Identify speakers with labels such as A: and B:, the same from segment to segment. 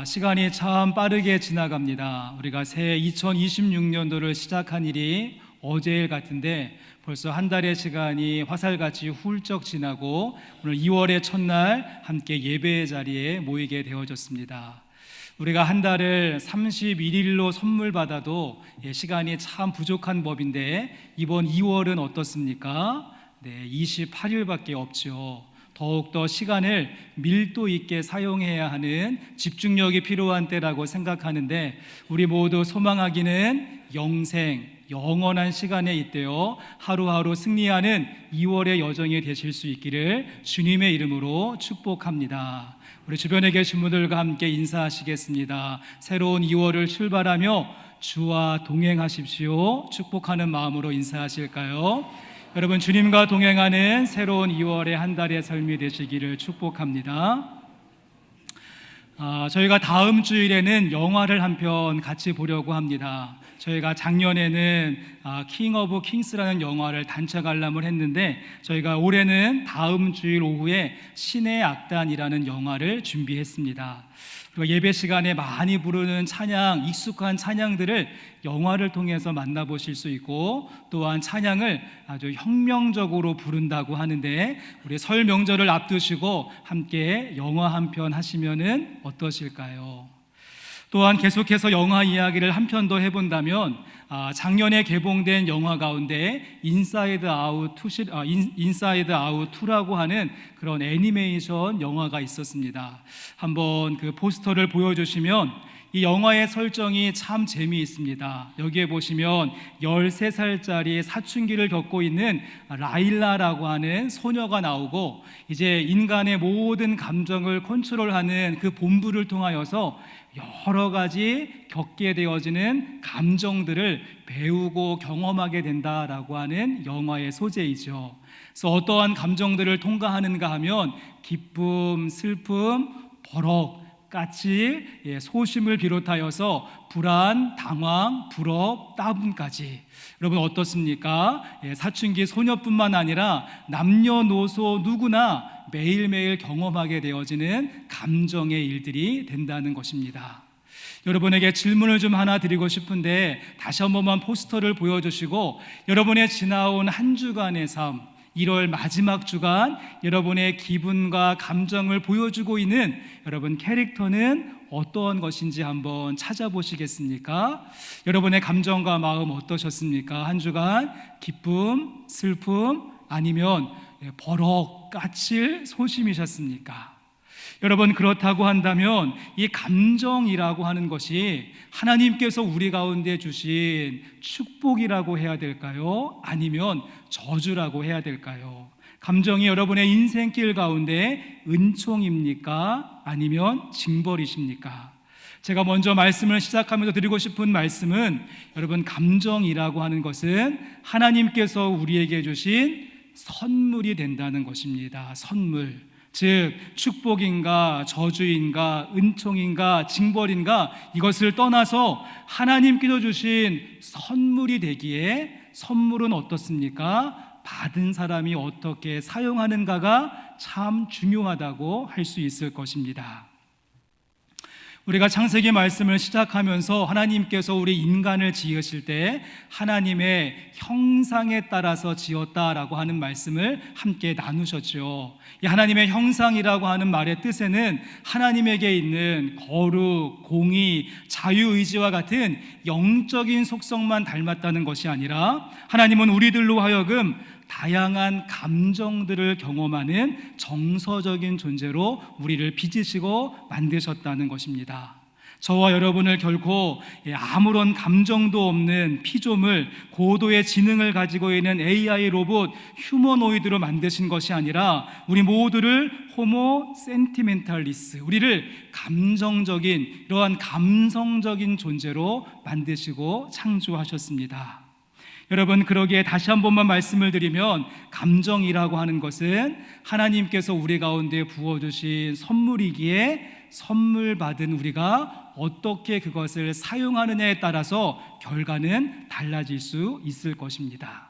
A: 시간이 참 빠르게 지나갑니다. 우리가 새해 2026년도를 시작한 일이 어제일 같은데 벌써 한 달의 시간이 화살같이 훌쩍 지나고 오늘 2월의 첫날 함께 예배의 자리에 모이게 되어졌습니다. 우리가 한 달을 31일로 선물 받아도 시간이 참 부족한 법인데 이번 2월은 어떻습니까? 28일밖에 없죠. 더욱더 시간을 밀도 있게 사용해야 하는 집중력이 필요한 때라고 생각하는데 우리 모두 소망하기는 영원한 시간에 있대요. 하루하루 승리하는 2월의 여정이 되실 수 있기를 주님의 이름으로 축복합니다. 우리 주변에 계신 분들과 함께 인사하시겠습니다. 새로운 2월을 출발하며 주와 동행하십시오. 축복하는 마음으로 인사하실까요? 여러분, 주님과 동행하는 새로운 2월의 한 달의 삶이 되시기를 축복합니다. 저희가 다음 주일에는 영화를 한 편 같이 보려고 합니다. 저희가 작년에는 킹 오브 킹스라는 영화를 단체 관람을 했는데 저희가 올해는 다음 주일 오후에 신의 악단이라는 영화를 준비했습니다. 그리고 예배 시간에 많이 부르는 찬양, 익숙한 찬양들을 영화를 통해서 만나보실 수 있고 또한 찬양을 아주 혁명적으로 부른다고 하는데 우리 설 명절을 앞두시고 함께 영화 한 편 하시면은 어떠실까요? 또한 계속해서 영화 이야기를 한 편 더 해본다면 작년에 개봉된 영화 가운데 인사이드 아웃 2라고 하는 그런 애니메이션 영화가 있었습니다. 한번 그 포스터를 보여주시면 이 영화의 설정이 참 재미있습니다. 여기에 보시면 13살짜리 사춘기를 겪고 있는 라일라라고 하는 소녀가 나오고 이제 인간의 모든 감정을 컨트롤하는 그 본부를 통하여서 여러 가지 겪게 되어지는 감정들을 배우고 경험하게 된다라고 하는 영화의 소재이죠. 그래서 어떠한 감정들을 통과하는가 하면 기쁨, 슬픔, 버럭, 까칠, 소심을 비롯하여서 불안, 당황, 부럽, 따분까지. 여러분 어떻습니까? 사춘기 소녀뿐만 아니라 남녀노소 누구나 매일매일 경험하게 되어지는 감정의 일들이 된다는 것입니다. 여러분에게 질문을 좀 하나 드리고 싶은데 다시 한 번만 포스터를 보여주시고 여러분의 지나온 한 주간의 삶, 1월 마지막 주간 여러분의 기분과 감정을 보여주고 있는 여러분 캐릭터는 어떠한 것인지 한번 찾아보시겠습니까? 여러분의 감정과 마음 어떠셨습니까? 한 주간 기쁨, 슬픔 아니면 버럭, 까칠, 소심이셨습니까? 여러분 그렇다고 한다면 이 감정이라고 하는 것이 하나님께서 우리 가운데 주신 축복이라고 해야 될까요? 아니면 저주라고 해야 될까요? 감정이 여러분의 인생길 가운데 은총입니까? 아니면 징벌이십니까? 제가 먼저 말씀을 시작하면서 드리고 싶은 말씀은 여러분 감정이라고 하는 것은 하나님께서 우리에게 주신 선물이 된다는 것입니다. 선물. 즉 축복인가 저주인가 은총인가 징벌인가 이것을 떠나서 하나님께서 주신 선물이 되기에 선물은 어떻습니까? 받은 사람이 어떻게 사용하는가가 참 중요하다고 할 수 있을 것입니다. 우리가 창세기 말씀을 시작하면서 하나님께서 우리 인간을 지으실 때 하나님의 형상에 따라서 지었다라고 하는 말씀을 함께 나누셨죠. 이 하나님의 형상이라고 하는 말의 뜻에는 하나님에게 있는 거룩, 공의, 자유의지와 같은 영적인 속성만 닮았다는 것이 아니라 하나님은 우리들로 하여금 다양한 감정들을 경험하는 정서적인 존재로 우리를 빚으시고 만드셨다는 것입니다. 저와 여러분을 결코 아무런 감정도 없는 피조물, 고도의 지능을 가지고 있는 AI 로봇, 휴머노이드로 만드신 것이 아니라 우리 모두를 호모 센티멘탈리스, 우리를 감정적인 이러한 감성적인 존재로 만드시고 창조하셨습니다. 여러분 그러기에 다시 한 번만 말씀을 드리면 감정이라고 하는 것은 하나님께서 우리 가운데 부어주신 선물이기에 선물 받은 우리가 어떻게 그것을 사용하느냐에 따라서 결과는 달라질 수 있을 것입니다.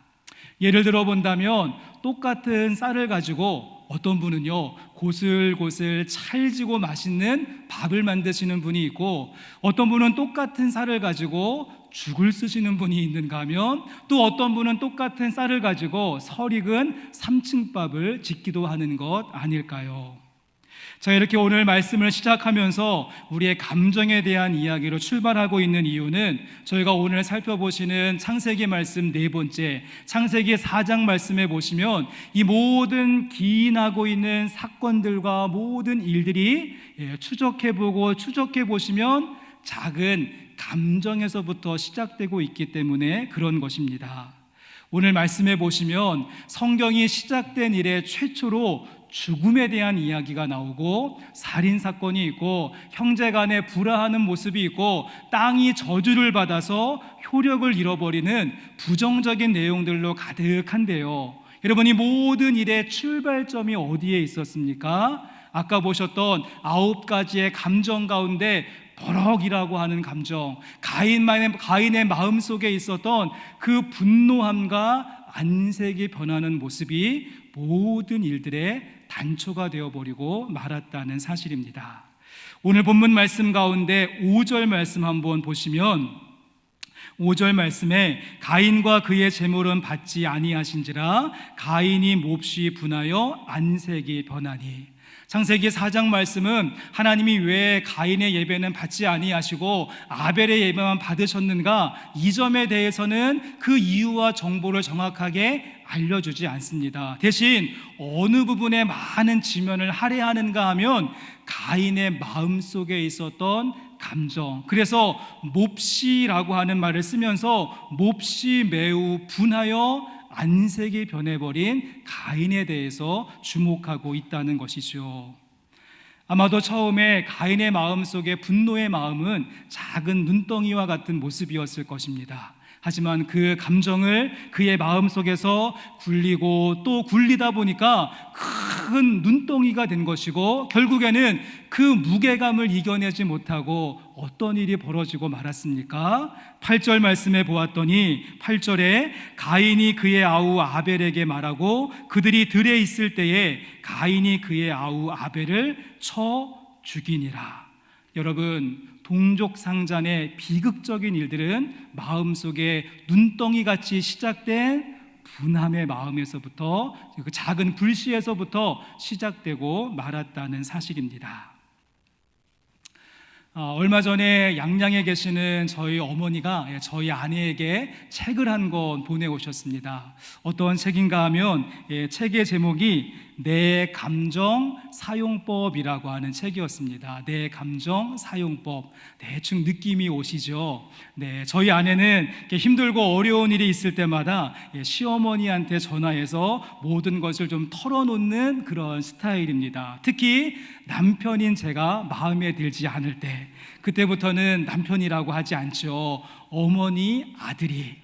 A: 예를 들어 본다면 똑같은 쌀을 가지고 어떤 분은요 고슬고슬 찰지고 맛있는 밥을 만드시는 분이 있고, 어떤 분은 똑같은 쌀을 가지고 죽을 쓰시는 분이 있는가 하면, 또 어떤 분은 똑같은 쌀을 가지고 설익은 3층밥을 짓기도 하는 것 아닐까요? 자, 이렇게 오늘 말씀을 시작하면서 우리의 감정에 대한 이야기로 출발하고 있는 이유는, 저희가 오늘 살펴보시는 창세기 말씀 네 번째, 창세기 4장 말씀에 보시면 이 모든 기인하고 있는 사건들과 모든 일들이 추적해보고 추적해보시면 작은 감정에서부터 시작되고 있기 때문에 그런 것입니다. 오늘 말씀해 보시면 성경이 시작된 이래 최초로 죽음에 대한 이야기가 나오고, 살인사건이 있고, 형제간에 불화하는 모습이 있고, 땅이 저주를 받아서 효력을 잃어버리는 부정적인 내용들로 가득한데요, 여러분, 이 모든 일의 출발점이 어디에 있었습니까? 아까 보셨던 9가지의 감정 가운데 버럭이라고 하는 감정, 가인의 마음속에 있었던 그 분노함과 안색이 변하는 모습이 모든 일들의 단초가 되어버리고 말았다는 사실입니다. 오늘 본문 말씀 가운데 5절 말씀 한번 보시면, 5절 말씀에 가인과 그의 제물은 받지 아니하신지라 가인이 몹시 분하여 안색이 변하니. 창세기 4장 말씀은 하나님이 왜 가인의 예배는 받지 아니하시고 아벨의 예배만 받으셨는가, 이 점에 대해서는 그 이유와 정보를 정확하게 알려주지 않습니다. 대신 어느 부분에 많은 지면을 할애하는가 하면 가인의 마음속에 있었던 감정, 그래서 몹시라고 하는 말을 쓰면서 몹시 매우 분하여 안색이 변해버린 가인에 대해서 주목하고 있다는 것이죠. 아마도 처음에 가인의 마음속에 분노의 마음은 작은 눈덩이와 같은 모습이었을 것입니다. 하지만 그 감정을 그의 마음속에서 굴리고 또 굴리다 보니까 큰 눈덩이가 된 것이고, 결국에는 그 무게감을 이겨내지 못하고 어떤 일이 벌어지고 말았습니까? 8절 말씀에 보았더니 8절에 가인이 그의 아우 아벨에게 말하고 그들이 들에 있을 때에 가인이 그의 아우 아벨을 쳐 죽이니라. 여러분, 동족상잔의 비극적인 일들은 마음속에 눈덩이같이 시작된 분함의 마음에서부터, 그 작은 불씨에서부터 시작되고 말았다는 사실입니다. 얼마 전에 양양에 계시는 저희 어머니가 저희 아내에게 책을 한 권 보내오셨습니다. 어떤 책인가 하면 책의 제목이 내 감정 사용법이라고 하는 책이었습니다. 내 감정 사용법. 대충 느낌이 오시죠? 네, 저희 아내는 힘들고 어려운 일이 있을 때마다 시어머니한테 전화해서 모든 것을 좀 털어놓는 그런 스타일입니다. 특히 남편인 제가 마음에 들지 않을 때, 그때부터는 남편이라고 하지 않죠. 어머니 아들이,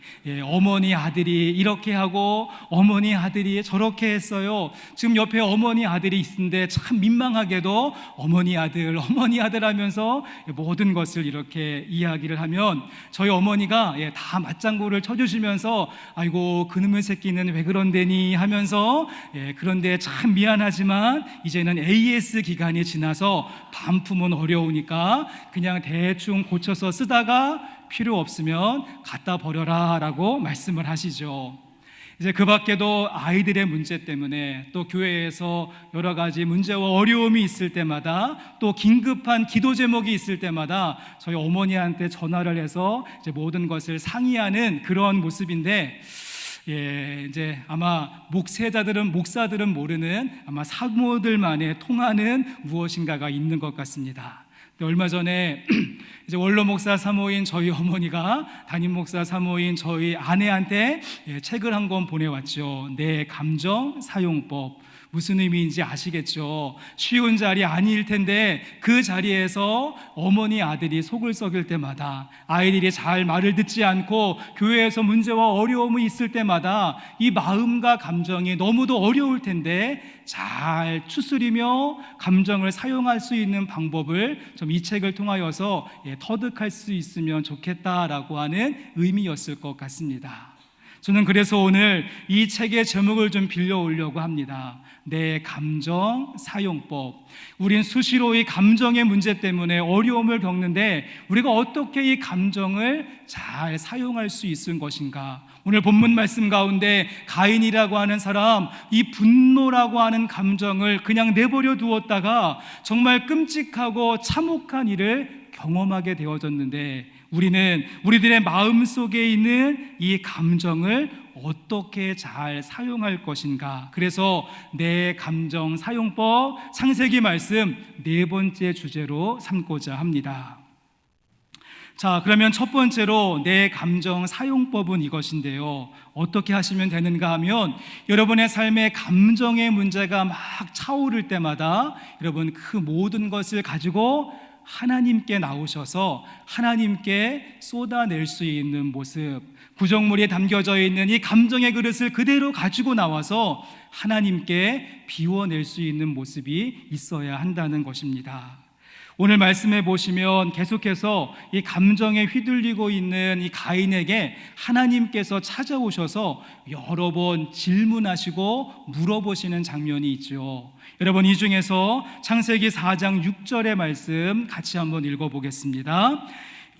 A: 어머니 아들이 이렇게 하고 어머니 아들이 저렇게 했어요. 지금 옆에 어머니 아들이 있는데 참 민망하게도 어머니 아들 하면서 모든 것을 이렇게 이야기를 하면 저희 어머니가 다 맞장구를 쳐주시면서 아이고 그놈의 새끼는 왜 그런데니 하면서 그런데 참 미안하지만 이제는 AS 기간이 지나서 반품은 어려우니까 그냥 대충 고쳐서 쓰다가 필요 없으면 갖다 버려라 라고 말씀을 하시죠. 이제 그 밖에도 아이들의 문제 때문에, 또 교회에서 여러 가지 문제와 어려움이 있을 때마다, 또 긴급한 기도 제목이 있을 때마다 저희 어머니한테 전화를 해서 이제 모든 것을 상의하는 그런 모습인데, 이제 아마 목사들은 모르는 아마 사모들만의 통하는 무엇인가가 있는 것 같습니다. 얼마 전에 이제 원로 목사 사모인 저희 어머니가 담임 목사 사모인 저희 아내한테 책을 한 권 보내왔죠. 내 감정 사용법. 무슨 의미인지 아시겠죠? 쉬운 자리 아닐 텐데 그 자리에서 어머니 아들이 속을 썩일 때마다, 아이들이 잘 말을 듣지 않고 교회에서 문제와 어려움이 있을 때마다 이 마음과 감정이 너무도 어려울 텐데 잘 추스리며 감정을 사용할 수 있는 방법을 좀 이 책을 통하여서 터득할 수 있으면 좋겠다라고 하는 의미였을 것 같습니다. 저는 그래서 오늘 이 책의 제목을 좀 빌려오려고 합니다. 내 감정 사용법. 우린 수시로 이 감정의 문제 때문에 어려움을 겪는데 우리가 어떻게 이 감정을 잘 사용할 수 있을 것인가? 오늘 본문 말씀 가운데 가인이라고 하는 사람, 이 분노라고 하는 감정을 그냥 내버려 두었다가 정말 끔찍하고 참혹한 일을 경험하게 되어졌는데, 우리는 우리들의 마음 속에 있는 이 감정을 어떻게 잘 사용할 것인가? 그래서 내 감정 사용법 창세기 말씀 4번째 주제로 삼고자 합니다. 자, 그러면 첫 번째로 내 감정 사용법은 이것인데요, 어떻게 하시면 되는가 하면, 여러분의 삶에 감정의 문제가 막 차오를 때마다 여러분 그 모든 것을 가지고 하나님께 나오셔서 하나님께 쏟아낼 수 있는 모습, 구정물이 담겨져 있는 이 감정의 그릇을 그대로 가지고 나와서 하나님께 비워낼 수 있는 모습이 있어야 한다는 것입니다. 오늘 말씀해 보시면 계속해서 이 감정에 휘둘리고 있는 이 가인에게 하나님께서 찾아오셔서 여러 번 질문하시고 물어보시는 장면이 있죠. 여러분, 이 중에서 창세기 4장 6절의 말씀 같이 한번 읽어보겠습니다.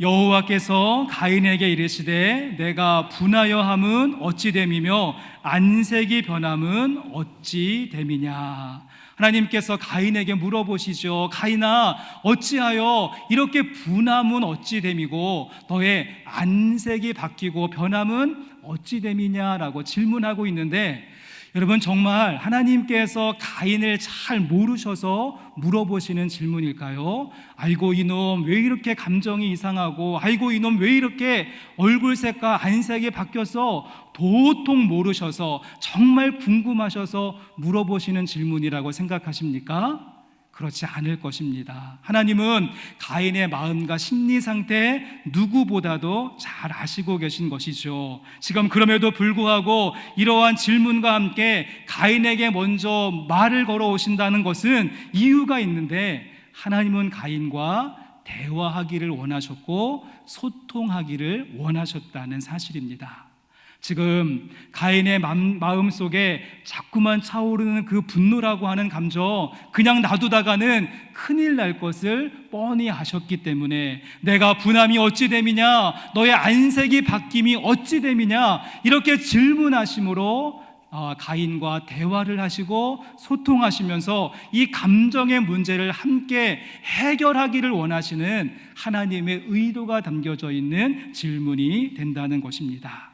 A: 여호와께서 가인에게 이르시되 내가 분하여 함은 어찌 됨이며 안색이 변함은 어찌 됨이냐. 하나님께서 가인에게 물어보시죠. 가인아, 어찌하여 이렇게 분함은 어찌 됨이고 너의 안색이 바뀌고 변함은 어찌 됨이냐라고 질문하고 있는데, 여러분, 정말 하나님께서 가인을 잘 모르셔서 물어보시는 질문일까요? 아이고 이놈 왜 이렇게 감정이 이상하고, 아이고 이놈 왜 이렇게 얼굴색과 안색이 바뀌어서 도통 모르셔서 정말 궁금하셔서 물어보시는 질문이라고 생각하십니까? 그렇지 않을 것입니다. 하나님은 가인의 마음과 심리 상태 누구보다도 잘 아시고 계신 것이죠. 지금 그럼에도 불구하고 이러한 질문과 함께 가인에게 먼저 말을 걸어오신다는 것은 이유가 있는데, 하나님은 가인과 대화하기를 원하셨고 소통하기를 원하셨다는 사실입니다. 지금 가인의 마음 속에 자꾸만 차오르는 그 분노라고 하는 감정, 그냥 놔두다가는 큰일 날 것을 뻔히 아셨기 때문에 내가 분함이 어찌 됨이냐, 너의 안색이 바뀜이 어찌 됨이냐, 이렇게 질문하심으로 가인과 대화를 하시고 소통하시면서 이 감정의 문제를 함께 해결하기를 원하시는 하나님의 의도가 담겨져 있는 질문이 된다는 것입니다.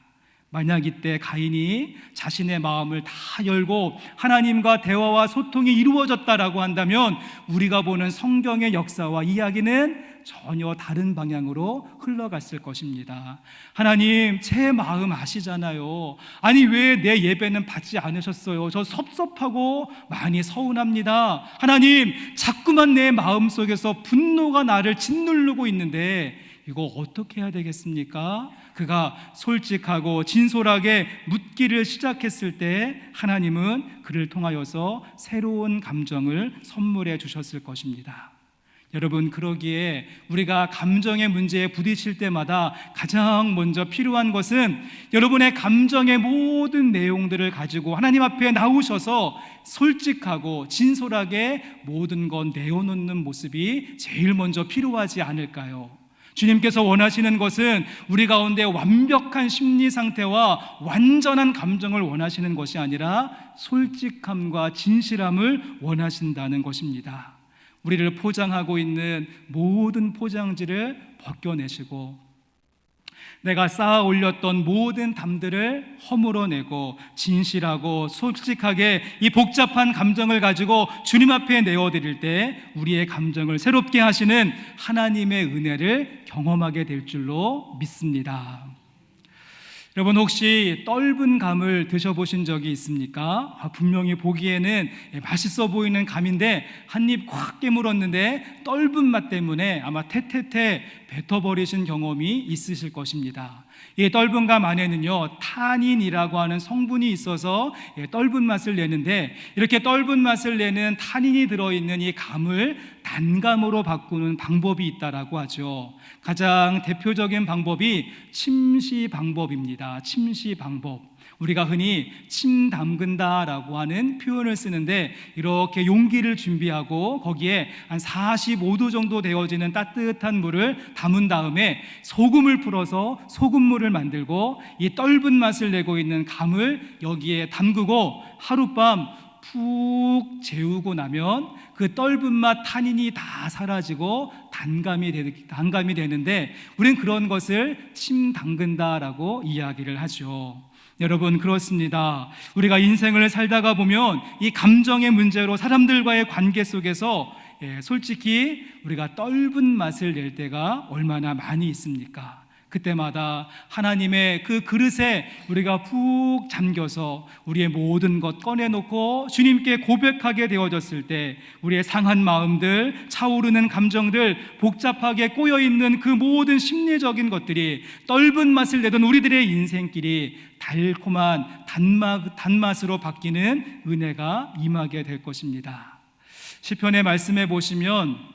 A: 만약 이때 가인이 자신의 마음을 다 열고 하나님과 대화와 소통이 이루어졌다라고 한다면 우리가 보는 성경의 역사와 이야기는 전혀 다른 방향으로 흘러갔을 것입니다. 하나님, 제 마음 아시잖아요. 아니 왜 내 예배는 받지 않으셨어요? 저 섭섭하고 많이 서운합니다. 하나님, 자꾸만 내 마음속에서 분노가 나를 짓누르고 있는데 이거 어떻게 해야 되겠습니까? 그가 솔직하고 진솔하게 묻기를 시작했을 때 하나님은 그를 통하여서 새로운 감정을 선물해 주셨을 것입니다. 여러분, 그러기에 우리가 감정의 문제에 부딪힐 때마다 가장 먼저 필요한 것은 여러분의 감정의 모든 내용들을 가지고 하나님 앞에 나오셔서 솔직하고 진솔하게 모든 건 내어놓는 모습이 제일 먼저 필요하지 않을까요? 주님께서 원하시는 것은 우리 가운데 완벽한 심리 상태와 완전한 감정을 원하시는 것이 아니라 솔직함과 진실함을 원하신다는 것입니다. 우리를 포장하고 있는 모든 포장지를 벗겨내시고 내가 쌓아 올렸던 모든 담들을 허물어내고 진실하고 솔직하게 이 복잡한 감정을 가지고 주님 앞에 내어드릴 때 우리의 감정을 새롭게 하시는 하나님의 은혜를 경험하게 될 줄로 믿습니다. 여러분, 혹시 떫은 감을 드셔보신 적이 있습니까? 분명히 보기에는 맛있어 보이는 감인데 한 입 콱 깨물었는데 떫은 맛 때문에 아마 태태태 뱉어버리신 경험이 있으실 것입니다. 이 떫은 감 안에는요 타닌이라고 하는 성분이 있어서 떫은 맛을 내는데, 이렇게 떫은 맛을 내는 타닌이 들어있는 이 감을 단감으로 바꾸는 방법이 있다라고 하죠. 가장 대표적인 방법이 침시 방법입니다. 침시 방법. 우리가 흔히 침 담근다라고 하는 표현을 쓰는데, 이렇게 용기를 준비하고 거기에 한 45도 정도 되어지는 따뜻한 물을 담은 다음에 소금을 풀어서 소금물을 만들고 이 떫은 맛을 내고 있는 감을 여기에 담그고 하룻밤 푹 재우고 나면 그 떫은 맛 타닌이 다 사라지고 단감이 되는데, 우리는 그런 것을 침 담근다라고 이야기를 하죠. 여러분, 그렇습니다. 우리가 인생을 살다가 보면 이 감정의 문제로 사람들과의 관계 속에서 솔직히 우리가 떫은 맛을 낼 때가 얼마나 많이 있습니까? 그때마다 하나님의 그 그릇에 우리가 푹 잠겨서 우리의 모든 것 꺼내놓고 주님께 고백하게 되어졌을 때, 우리의 상한 마음들, 차오르는 감정들, 복잡하게 꼬여있는 그 모든 심리적인 것들이 떫은 맛을 내던 우리들의 인생길이 달콤한 단맛으로 바뀌는 은혜가 임하게 될 것입니다. 시편의 말씀에 보시면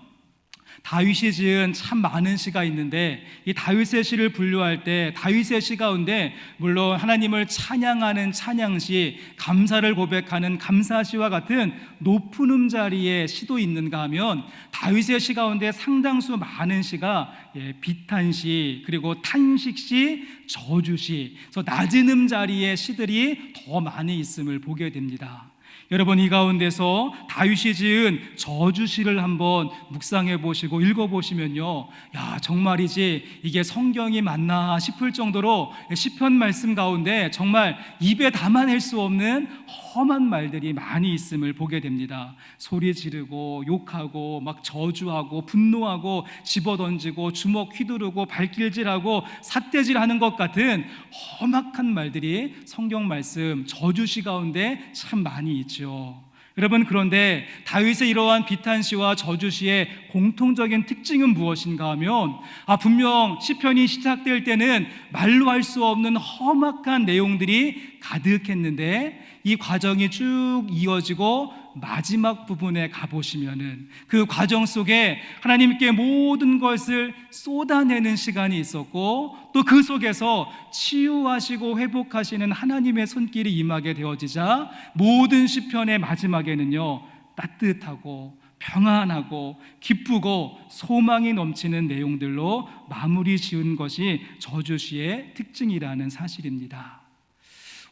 A: 다윗이 지은 참 많은 시가 있는데, 이 다윗의 시를 분류할 때 다윗의 시 가운데 물론 하나님을 찬양하는 찬양시, 감사를 고백하는 감사시와 같은 높은 음자리의 시도 있는가 하면, 다윗의 시 가운데 상당수 많은 시가 비탄시, 그리고 탄식시, 저주시, 그래서 낮은 음자리의 시들이 더 많이 있음을 보게 됩니다. 여러분, 이 가운데서 다윗이 지은 저주시를 한번 묵상해 보시고 읽어 보시면요, 야, 정말이지 이게 성경이 맞나 싶을 정도로 시편 말씀 가운데 정말 입에 담아낼 수 없는 험한 말들이 많이 있음을 보게 됩니다. 소리 지르고 욕하고 막 저주하고 분노하고 집어던지고 주먹 휘두르고 발길질하고 삿대질하는 것 같은 험악한 말들이 성경 말씀 저주시 가운데 참 많이 있죠. 여러분, 그런데 다윗의 이러한 비탄시와 저주시의 공통적인 특징은 무엇인가 하면, 분명 시편이 시작될 때는 말로 할 수 없는 험악한 내용들이 가득했는데, 이 과정이 쭉 이어지고 마지막 부분에 가보시면은 그 과정 속에 하나님께 모든 것을 쏟아내는 시간이 있었고, 또 그 속에서 치유하시고 회복하시는 하나님의 손길이 임하게 되어지자 모든 시편의 마지막에는요 따뜻하고 평안하고 기쁘고 소망이 넘치는 내용들로 마무리 지은 것이 저주시의 특징이라는 사실입니다.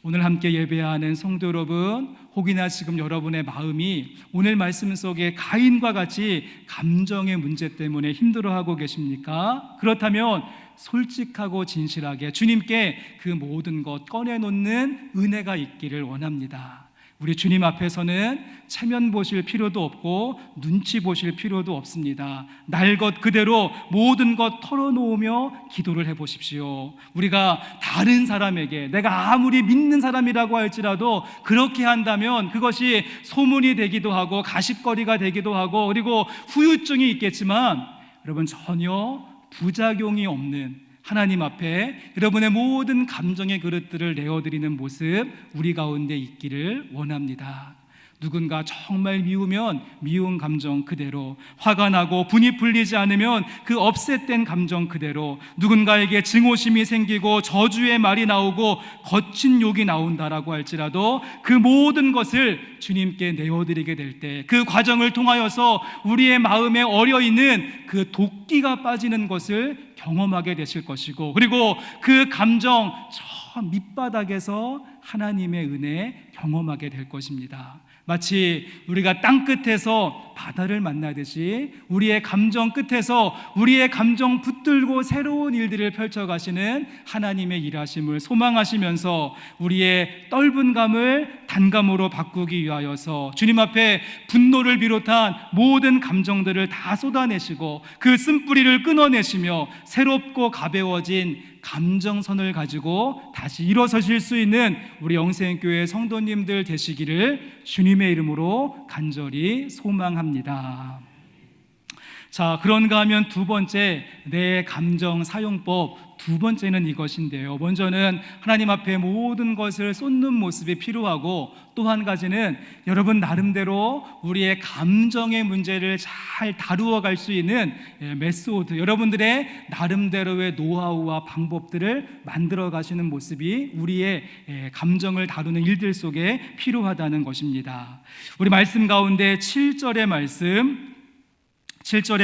A: 오늘 함께 예배하는 성도 여러분, 혹이나 지금 여러분의 마음이 오늘 말씀 속에 가인과 같이 감정의 문제 때문에 힘들어하고 계십니까? 그렇다면 솔직하고 진실하게 주님께 그 모든 것 꺼내놓는 은혜가 있기를 원합니다. 우리 주님 앞에서는 체면 보실 필요도 없고 눈치 보실 필요도 없습니다. 날 것 그대로 모든 것 털어놓으며 기도를 해보십시오. 우리가 다른 사람에게, 내가 아무리 믿는 사람이라고 할지라도 그렇게 한다면 그것이 소문이 되기도 하고 가십거리가 되기도 하고, 그리고 후유증이 있겠지만 여러분, 전혀 부작용이 없는 하나님 앞에 여러분의 모든 감정의 그릇들을 내어드리는 모습 우리 가운데 있기를 원합니다. 누군가 정말 미우면 미운 감정 그대로, 화가 나고 분이 풀리지 않으면 그 업셋된 감정 그대로, 누군가에게 증오심이 생기고 저주의 말이 나오고 거친 욕이 나온다라고 할지라도 그 모든 것을 주님께 내어드리게 될 때 그 과정을 통하여서 우리의 마음에 어려있는 그 도끼가 빠지는 것을 경험하게 되실 것이고, 그리고 그 감정 저 밑바닥에서 하나님의 은혜 경험하게 될 것입니다. 마치 우리가 땅 끝에서 바다를 만나듯이 우리의 감정 끝에서 우리의 감정 붙들고 새로운 일들을 펼쳐가시는 하나님의 일하심을 소망하시면서 우리의 떫은 감을 단감으로 바꾸기 위하여서 주님 앞에 분노를 비롯한 모든 감정들을 다 쏟아내시고 그 쓴뿌리를 끊어내시며 새롭고 가벼워진 감정선을 가지고 다시 일어서실 수 있는 우리 영생교회 성도님들 되시기를 주님의 이름으로 간절히 소망합니다. 자, 그런가 하면 두 번째, 내 감정 사용법 두 번째는 이것인데요. 먼저는 하나님 앞에 모든 것을 쏟는 모습이 필요하고, 또 한 가지는 여러분 나름대로 우리의 감정의 문제를 잘 다루어 갈 수 있는 메소드, 여러분들의 나름대로의 노하우와 방법들을 만들어 가시는 모습이 우리의 감정을 다루는 일들 속에 필요하다는 것입니다. 우리 말씀 가운데 7절의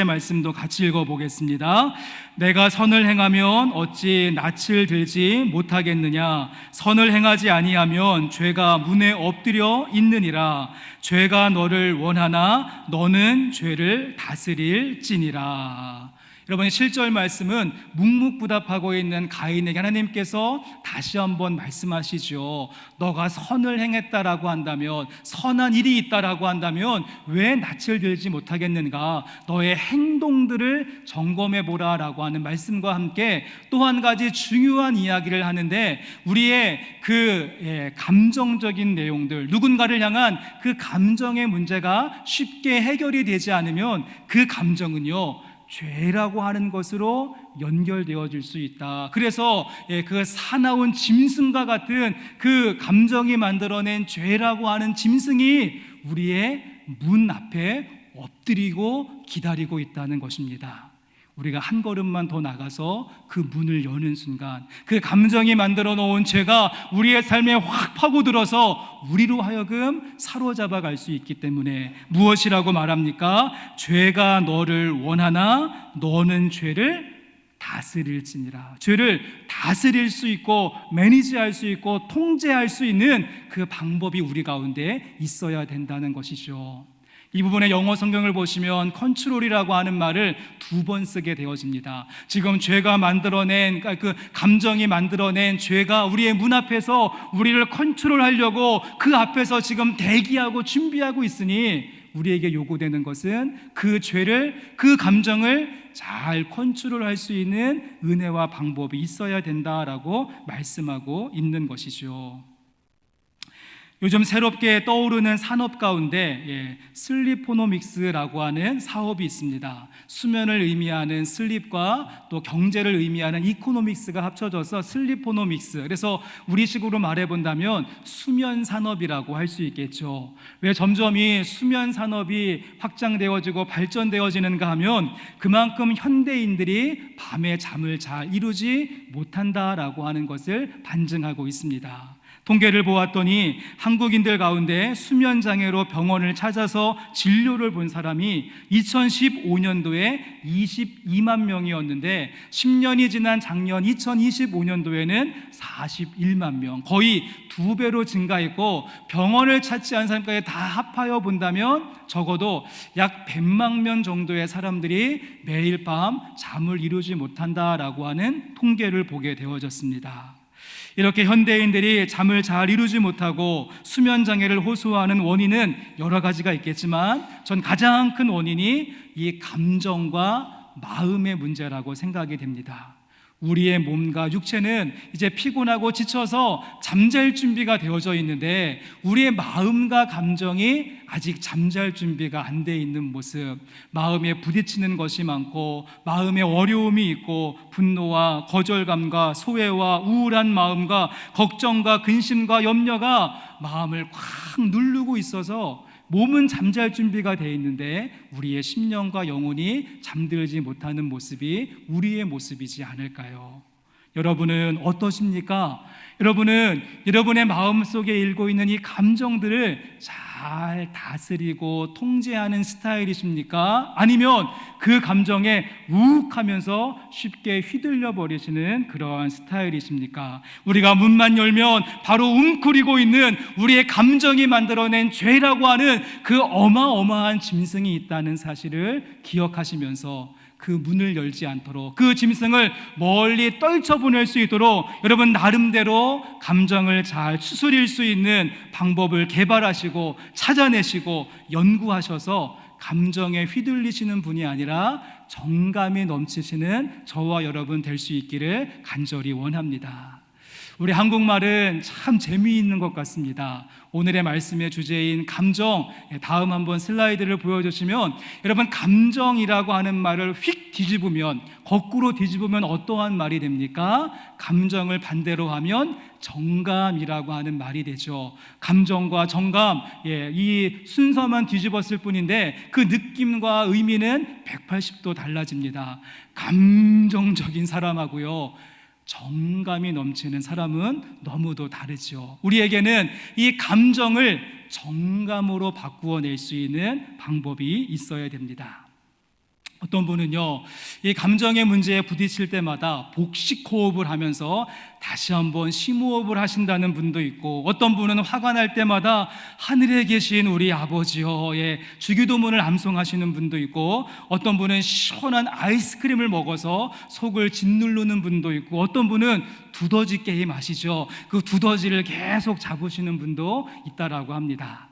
A: 말씀도 같이 읽어보겠습니다. 내가 선을 행하면 어찌 낯을 들지 못하겠느냐? 선을 행하지 아니하면 죄가 문에 엎드려 있느니라. 죄가 너를 원하나 너는 죄를 다스릴지니라. 여러분, 7절 말씀은 묵묵부답하고 있는 가인에게 하나님께서 다시 한번 말씀하시죠. 너가 선을 행했다라고 한다면, 선한 일이 있다라고 한다면 왜 낯을 들지 못하겠는가? 너의 행동들을 점검해 보라라고 하는 말씀과 함께 또 한 가지 중요한 이야기를 하는데, 우리의 그 감정적인 내용들, 누군가를 향한 그 감정의 문제가 쉽게 해결이 되지 않으면 그 감정은요, 죄라고 하는 것으로 연결되어질 수 있다. 그래서 그 사나운 짐승과 같은 그 감정이 만들어낸 죄라고 하는 짐승이 우리의 문 앞에 엎드리고 기다리고 있다는 것입니다. 우리가 한 걸음만 더 나가서 그 문을 여는 순간 그 감정이 만들어 놓은 죄가 우리의 삶에 확 파고들어서 우리로 하여금 사로잡아 갈 수 있기 때문에 무엇이라고 말합니까? 죄가 너를 원하나 너는 죄를 다스릴지니라. 죄를 다스릴 수 있고 매니지할 수 있고 통제할 수 있는 그 방법이 우리 가운데 있어야 된다는 것이죠. 이 부분의 영어 성경을 보시면 컨트롤이라고 하는 말을 두 번 쓰게 되어집니다. 지금 죄가 만들어낸, 그 감정이 만들어낸 죄가 우리의 문 앞에서 우리를 컨트롤하려고 그 앞에서 지금 대기하고 준비하고 있으니 우리에게 요구되는 것은 그 죄를, 그 감정을 잘 컨트롤할 수 있는 은혜와 방법이 있어야 된다라고 말씀하고 있는 것이죠. 요즘 새롭게 떠오르는 산업 가운데 슬리포노믹스라고 하는 사업이 있습니다. 수면을 의미하는 슬립과 또 경제를 의미하는 이코노믹스가 합쳐져서 슬리포노믹스. 그래서 우리식으로 말해본다면 수면 산업이라고 할 수 있겠죠. 왜 점점 이 수면 산업이 확장되어지고 발전되어지는가 하면 그만큼 현대인들이 밤에 잠을 잘 이루지 못한다라고 하는 것을 반증하고 있습니다. 통계를 보았더니 한국인들 가운데 수면장애로 병원을 찾아서 진료를 본 사람이 2015년도에 22만 명이었는데 10년이 지난 작년 2025년도에는 41만 명, 거의 2배로 증가했고, 병원을 찾지 않은 사람까지 다 합하여 본다면 적어도 약 100만 명 정도의 사람들이 매일 밤 잠을 이루지 못한다라고 하는 통계를 보게 되어졌습니다. 이렇게 현대인들이 잠을 잘 이루지 못하고 수면장애를 호소하는 원인은 여러 가지가 있겠지만 전 가장 큰 원인이 이 감정과 마음의 문제라고 생각이 됩니다. 우리의 몸과 육체는 이제 피곤하고 지쳐서 잠잘 준비가 되어져 있는데 우리의 마음과 감정이 아직 잠잘 준비가 안 돼 있는 모습, 마음에 부딪히는 것이 많고 마음에 어려움이 있고 분노와 거절감과 소외와 우울한 마음과 걱정과 근심과 염려가 마음을 꽉 누르고 있어서 몸은 잠잘 준비가 돼 있는데 우리의 심령과 영혼이 잠들지 못하는 모습이 우리의 모습이지 않을까요? 여러분은 어떠십니까? 여러분은 여러분의 마음속에 일고 있는 이 감정들을 잘 다스리고 통제하는 스타일이십니까? 아니면 그 감정에 우욱하면서 쉽게 휘둘려 버리시는 그러한 스타일이십니까? 우리가 문만 열면 바로 웅크리고 있는 우리의 감정이 만들어낸 죄라고 하는 그 어마어마한 짐승이 있다는 사실을 기억하시면서 그 문을 열지 않도록, 그 짐승을 멀리 떨쳐보낼 수 있도록 여러분 나름대로 감정을 잘 추스릴 수 있는 방법을 개발하시고 찾아내시고 연구하셔서 감정에 휘둘리시는 분이 아니라 정감이 넘치시는 저와 여러분 될 수 있기를 간절히 원합니다. 우리 한국말은 참 재미있는 것 같습니다. 오늘의 말씀의 주제인 감정, 다음 한번 슬라이드를 보여주시면, 여러분, 감정이라고 하는 말을 휙 뒤집으면, 거꾸로 뒤집으면 어떠한 말이 됩니까? 감정을 반대로 하면 정감이라고 하는 말이 되죠. 감정과 정감, 이 순서만 뒤집었을 뿐인데 그 느낌과 의미는 180도 달라집니다. 감정적인 사람하고요, 정감이 넘치는 사람은 너무도 다르죠. 우리에게는 이 감정을 정감으로 바꾸어 낼 수 있는 방법이 있어야 됩니다. 어떤 분은요, 이 감정의 문제에 부딪힐 때마다 복식 호흡을 하면서 다시 한번 심호흡을 하신다는 분도 있고, 어떤 분은 화가 날 때마다 하늘에 계신 우리 아버지여, 주기도문을 암송하시는 분도 있고, 어떤 분은 시원한 아이스크림을 먹어서 속을 짓누르는 분도 있고, 어떤 분은 두더지 게임 아시죠? 그 두더지를 계속 잡으시는 분도 있다라고 합니다.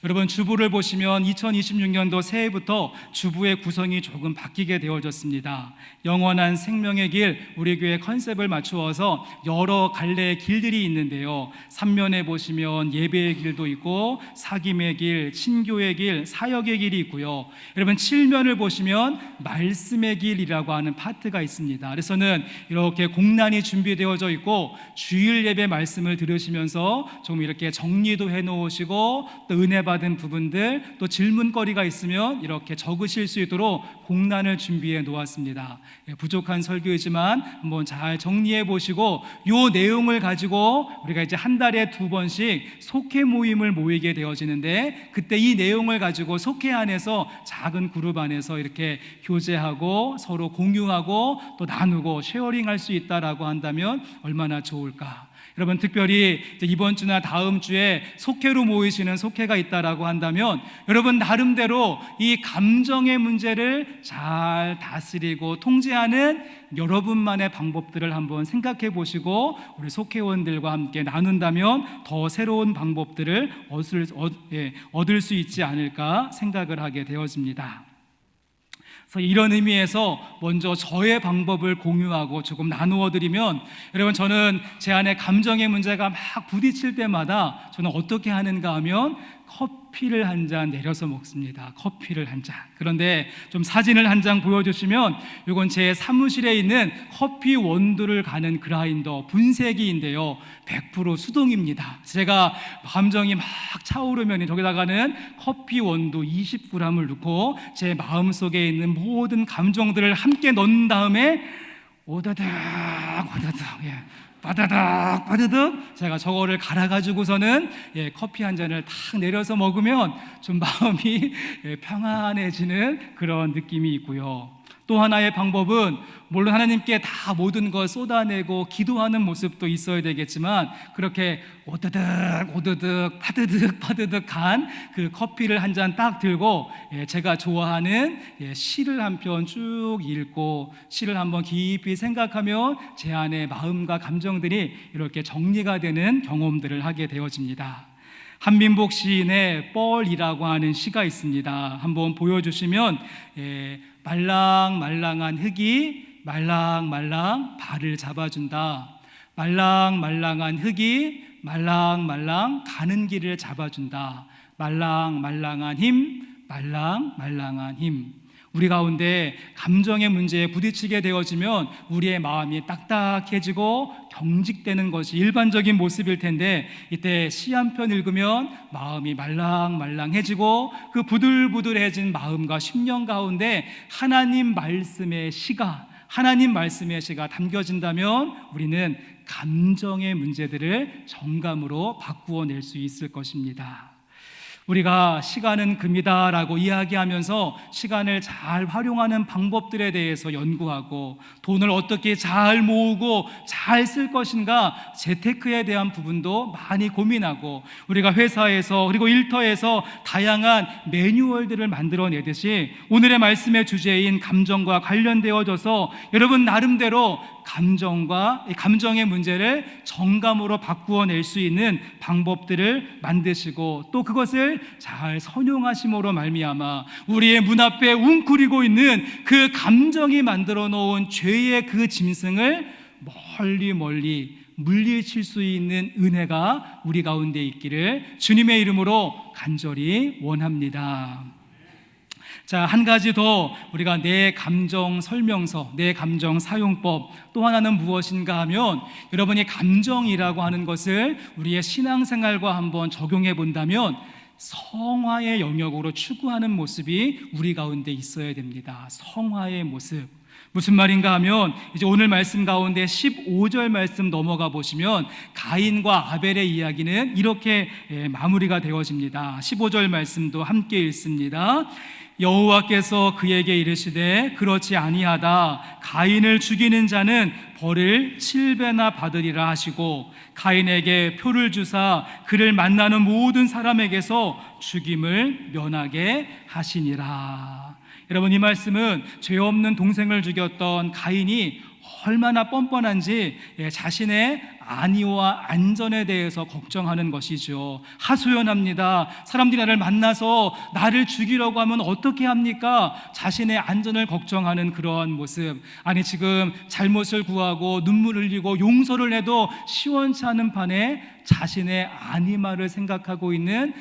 A: 여러분, 주부를 보시면 2026년도 새해부터 주부의 구성이 조금 바뀌게 되어졌습니다. 영원한 생명의 길, 우리 교회 컨셉을 맞추어서 여러 갈래의 길들이 있는데요, 3면에 보시면 예배의 길도 있고 사귐의 길, 친교의 길, 사역의 길이 있고요, 여러분 7면을 보시면 말씀의 길이라고 하는 파트가 있습니다. 그래서는 이렇게 공란이 준비되어져 있고, 주일 예배 말씀을 들으시면서 좀 이렇게 정리도 해놓으시고, 또 은혜 받은 부분들, 또 질문거리가 있으면 이렇게 적으실 수 있도록 공란을 준비해 놓았습니다. 부족한 설교이지만 한번 잘 정리해 보시고, 이 내용을 가지고 우리가 이제 한 달에 2번씩 속회 모임을 모이게 되어지는데, 그때 이 내용을 가지고 속회 안에서 작은 그룹 안에서 이렇게 교제하고 서로 공유하고 또 나누고 쉐어링할 수 있다라고 한다면 얼마나 좋을까. 여러분, 특별히 이번 주나 다음 주에 속회로 모이시는 속회가 있다라고 한다면, 여러분 나름대로 이 감정의 문제를 잘 다스리고 통제하는 여러분만의 방법들을 한번 생각해 보시고 우리 속회원들과 함께 나눈다면 더 새로운 방법들을 얻을 수 있지 않을까 생각을 하게 되어집니다. 그래서 이런 의미에서 먼저 저의 방법을 공유하고 조금 나누어 드리면, 여러분, 저는 제 안에 감정의 문제가 막 부딪힐 때마다 저는 어떻게 하는가 하면 커피를 한 잔 내려서 먹습니다. 커피를 한 잔. 그런데 좀 사진을 한 장 보여주시면, 이건 제 사무실에 있는 커피 원두를 가는 그라인더 분쇄기인데요, 100% 수동입니다. 제가 감정이 막 차오르면 저기다가는 커피 원두 20g을 넣고 제 마음속에 있는 모든 감정들을 함께 넣은 다음에 오다닥 바다닥 바다닥 제가 저거를 갈아가지고서는 커피 한 잔을 탁 내려서 먹으면 좀 마음이 평안해지는 그런 느낌이 있고요. 또 하나의 방법은, 물론 하나님께 다 모든 걸 쏟아내고 기도하는 모습도 있어야 되겠지만, 그렇게 오드득 오드득 파드득 파드득한 그 커피를 한 잔 딱 들고 제가 좋아하는 시를 한 편 쭉 읽고 시를 한번 깊이 생각하며 제 안의 마음과 감정들이 이렇게 정리가 되는 경험들을 하게 되어집니다. 한민복 시인의 뻘이라고 하는 시가 있습니다. 한번 보여주시면, 말랑말랑한 흙이 말랑말랑 발을 잡아준다. 말랑말랑한 흙이 말랑말랑 가는 길을 잡아준다. 말랑말랑한 힘, 말랑말랑한 힘. 우리 가운데 감정의 문제에 부딪히게 되어지면 우리의 마음이 딱딱해지고 경직되는 것이 일반적인 모습일 텐데, 이때 시 한 편 읽으면 마음이 말랑말랑해지고 그 부들부들해진 마음과 심령 가운데 하나님 말씀의 시가 담겨진다면 우리는 감정의 문제들을 정감으로 바꾸어 낼 수 있을 것입니다. 우리가 시간은 금이다 라고 이야기하면서 시간을 잘 활용하는 방법들에 대해서 연구하고, 돈을 어떻게 잘 모으고 잘 쓸 것인가, 재테크에 대한 부분도 많이 고민하고, 우리가 회사에서 그리고 일터에서 다양한 매뉴얼들을 만들어내듯이 오늘의 말씀의 주제인 감정과 관련되어져서 여러분 나름대로 감정의 문제를 정감으로 바꾸어 낼 수 있는 방법들을 만드시고, 또 그것을 잘 선용하심으로 말미암아 우리의 문 앞에 웅크리고 있는 그 감정이 만들어 놓은 죄의 그 짐승을 멀리 물리칠 수 있는 은혜가 우리 가운데 있기를 주님의 이름으로 간절히 원합니다. 자, 한 가지 더 우리가 내 감정 설명서, 내 감정 사용법 또 하나는 무엇인가 하면 여러분이 감정이라고 하는 것을 우리의 신앙생활과 한번 적용해 본다면 성화의 영역으로 추구하는 모습이 우리 가운데 있어야 됩니다. 성화의 모습. 무슨 말인가 하면 이제 오늘 말씀 가운데 15절 말씀 넘어가 보시면 가인과 아벨의 이야기는 이렇게 마무리가 되어집니다. 15절 말씀도 함께 읽습니다. 여호와께서 그에게 이르시되 그렇지 아니하다. 가인을 죽이는 자는 벌을 7배나 받으리라 하시고 가인에게 표를 주사 그를 만나는 모든 사람에게서 죽임을 면하게 하시니라. 여러분, 이 말씀은 죄 없는 동생을 죽였던 가인이 얼마나 뻔뻔한지 자신의 안위와 안전에 대해서 걱정하는 것이죠. 하소연합니다. 사람들이 나를 만나서 나를 죽이려고 하면 어떻게 합니까? 자신의 안전을 걱정하는 그러한 모습. 아니, 지금 잘못을 구하고 눈물 흘리고 용서를 해도 시원치 않은 판에 자신의 안위만을 생각하고 있는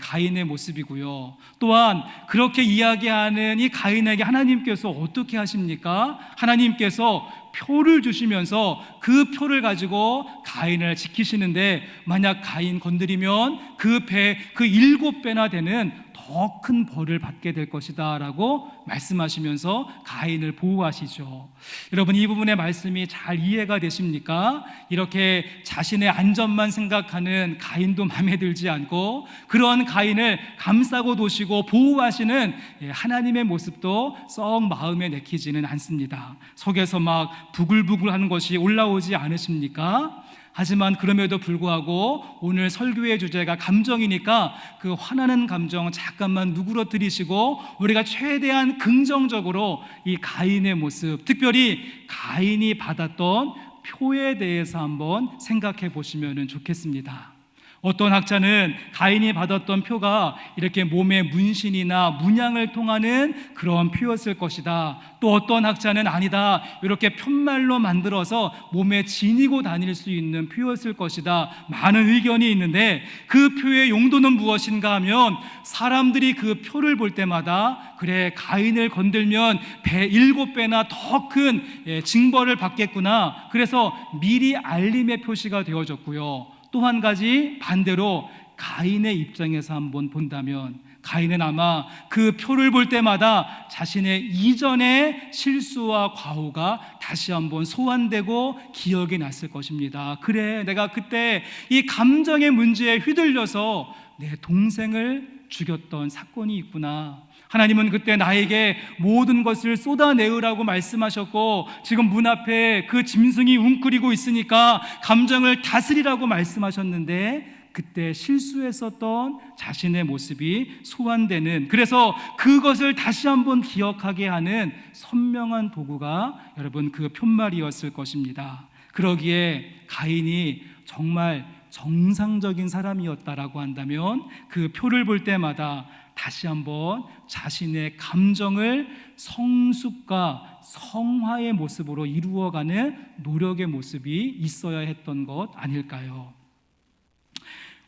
A: 가인의 모습이고요. 또한 그렇게 이야기하는 이 가인에게 하나님께서 어떻게 하십니까? 하나님께서 표를 주시면서 그 표를 가지고 가인을 지키시는데 만약 가인 건드리면 그 7배나 되는 더 큰 벌을 받게 될 것이다 라고 말씀하시면서 가인을 보호하시죠. 여러분, 이 부분의 말씀이 잘 이해가 되십니까? 이렇게 자신의 안전만 생각하는 가인도 마음에 들지 않고 그런 가인을 감싸고 도시고 보호하시는 하나님의 모습도 썩 마음에 내키지는 않습니다. 속에서 막 부글부글하는 것이 올라오지 않으십니까? 하지만 그럼에도 불구하고 오늘 설교의 주제가 감정이니까 그 화나는 감정 잠깐만 누그러뜨리시고 우리가 최대한 긍정적으로 이 가인의 모습, 특별히 가인이 받았던 표에 대해서 한번 생각해 보시면 좋겠습니다. 어떤 학자는 가인이 받았던 표가 이렇게 몸에 문신이나 문양을 통하는 그런 표였을 것이다. 또 어떤 학자는 아니다, 이렇게 편말로 만들어서 몸에 지니고 다닐 수 있는 표였을 것이다. 많은 의견이 있는데 그 표의 용도는 무엇인가 하면 사람들이 그 표를 볼 때마다 그래, 가인을 건들면 7배나 더 큰 징벌을 받겠구나. 그래서 미리 알림의 표시가 되어졌고요. 또 한 가지 반대로 가인의 입장에서 한번 본다면 가인은 아마 그 표를 볼 때마다 자신의 이전의 실수와 과오가 다시 한번 소환되고 기억이 났을 것입니다. 그래, 내가 그때 이 감정의 문제에 휘둘려서 내 동생을 죽였던 사건이 있구나. 하나님은 그때 나에게 모든 것을 쏟아내으라고 말씀하셨고 지금 문 앞에 그 짐승이 웅크리고 있으니까 감정을 다스리라고 말씀하셨는데 그때 실수했었던 자신의 모습이 소환되는, 그래서 그것을 다시 한번 기억하게 하는 선명한 도구가 여러분 그 푯말이었을 것입니다. 그러기에 가인이 정말 정상적인 사람이었다라고 한다면 그 표를 볼 때마다 다시 한번 자신의 감정을 성숙과 성화의 모습으로 이루어가는 노력의 모습이 있어야 했던 것 아닐까요?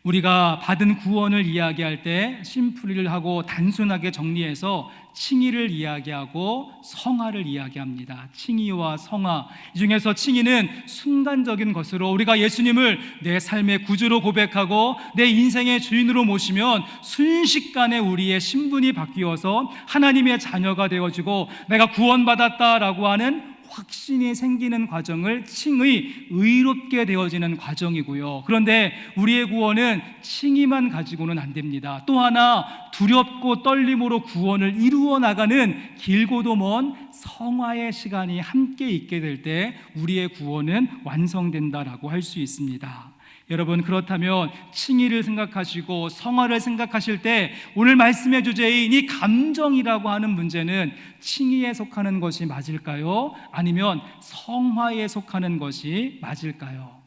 A: 우리가 받은 구원을 이야기할 때 심플리를 하고 단순하게 정리해서 칭의를 이야기하고 성화를 이야기합니다. 칭의와 성화, 이 중에서 칭의는 순간적인 것으로 우리가 예수님을 내 삶의 구주로 고백하고 내 인생의 주인으로 모시면 순식간에 우리의 신분이 바뀌어서 하나님의 자녀가 되어지고 내가 구원받았다라고 하는 확신이 생기는 과정을 칭의, 의롭게 되어지는 과정이고요. 그런데 우리의 구원은 칭의만 가지고는 안 됩니다. 또 하나 두렵고 떨림으로 구원을 이루어 나가는 길고도 먼 성화의 시간이 함께 있게 될 때 우리의 구원은 완성된다라고 할 수 있습니다. 여러분, 그렇다면 칭의를 생각하시고 성화를 생각하실 때 오늘 말씀의 주제인 이 감정이라고 하는 문제는 칭의에 속하는 것이 맞을까요? 아니면 성화에 속하는 것이 맞을까요?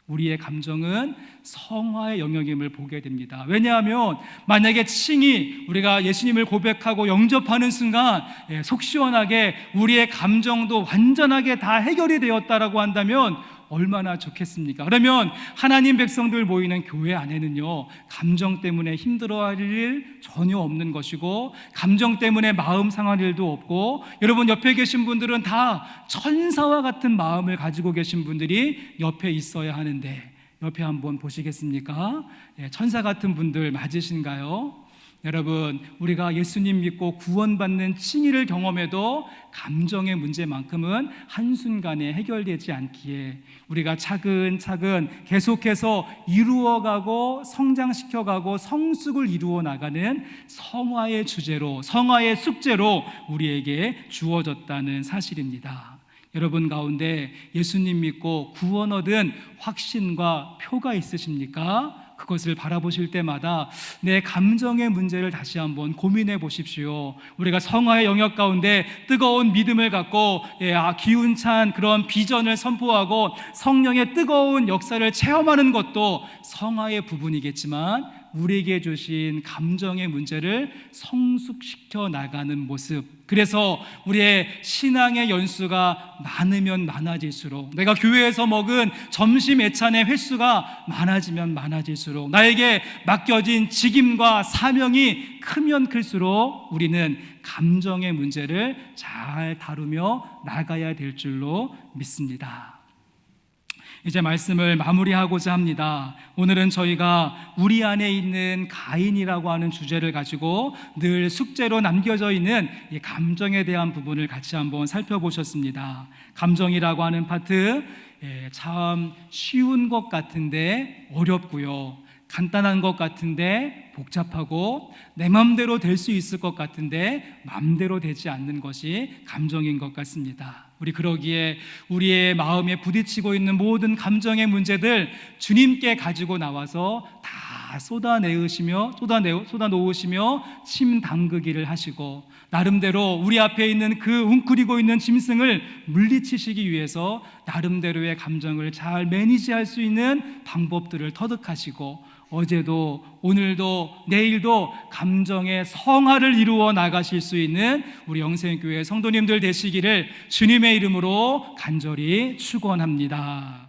A: 우리의 감정은 성화의 영역임을 보게 됩니다. 왜냐하면 만약에 칭의, 우리가 예수님을 고백하고 영접하는 순간 속 시원하게 우리의 감정도 완전하게 다 해결이 되었다라고 한다면 얼마나 좋겠습니까? 그러면 하나님 백성들 모이는 교회 안에는요, 감정 때문에 힘들어할 일 전혀 없는 것이고, 감정 때문에 마음 상할 일도 없고, 여러분 옆에 계신 분들은 다 천사와 같은 마음을 가지고 계신 분들이 옆에 있어야 하는데, 옆에 한번 보시겠습니까? 천사 같은 분들 맞으신가요? 여러분, 우리가 예수님 믿고 구원받는 칭의를 경험해도 감정의 문제만큼은 한순간에 해결되지 않기에 우리가 차근차근 계속해서 이루어가고 성장시켜가고 성숙을 이루어 나가는 성화의 주제로, 성화의 숙제로 우리에게 주어졌다는 사실입니다. 여러분 가운데 예수님 믿고 구원 얻은 확신과 표가 있으십니까? 그것을 바라보실 때마다 내 감정의 문제를 다시 한번 고민해 보십시오. 우리가 성화의 영역 가운데 뜨거운 믿음을 갖고 기운찬 그런 비전을 선포하고 성령의 뜨거운 역사를 체험하는 것도 성화의 부분이겠지만, 우리에게 주신 감정의 문제를 성숙시켜 나가는 모습, 그래서 우리의 신앙의 연수가 많으면 많아질수록, 내가 교회에서 먹은 점심 예찬의 횟수가 많아지면 많아질수록, 나에게 맡겨진 직임과 사명이 크면 클수록 우리는 감정의 문제를 잘 다루며 나가야 될 줄로 믿습니다. 이제 말씀을 마무리하고자 합니다. 오늘은 저희가 우리 안에 있는 가인이라고 하는 주제를 가지고 늘 숙제로 남겨져 있는 이 감정에 대한 부분을 같이 한번 살펴보셨습니다. 감정이라고 하는 파트, 참 쉬운 것 같은데 어렵고요, 간단한 것 같은데 복잡하고, 내 맘대로 될 수 있을 것 같은데 맘대로 되지 않는 것이 감정인 것 같습니다. 우리 그러기에 우리의 마음에 부딪히고 있는 모든 감정의 문제들 주님께 가지고 나와서 다 쏟아놓으시며 침 담그기를 하시고, 나름대로 우리 앞에 있는 그 웅크리고 있는 짐승을 물리치시기 위해서 나름대로의 감정을 잘 매니지할 수 있는 방법들을 터득하시고, 어제도 오늘도 내일도 감정의 성화를 이루어 나가실 수 있는 우리 영생교회 성도님들 되시기를 주님의 이름으로 간절히 축원합니다.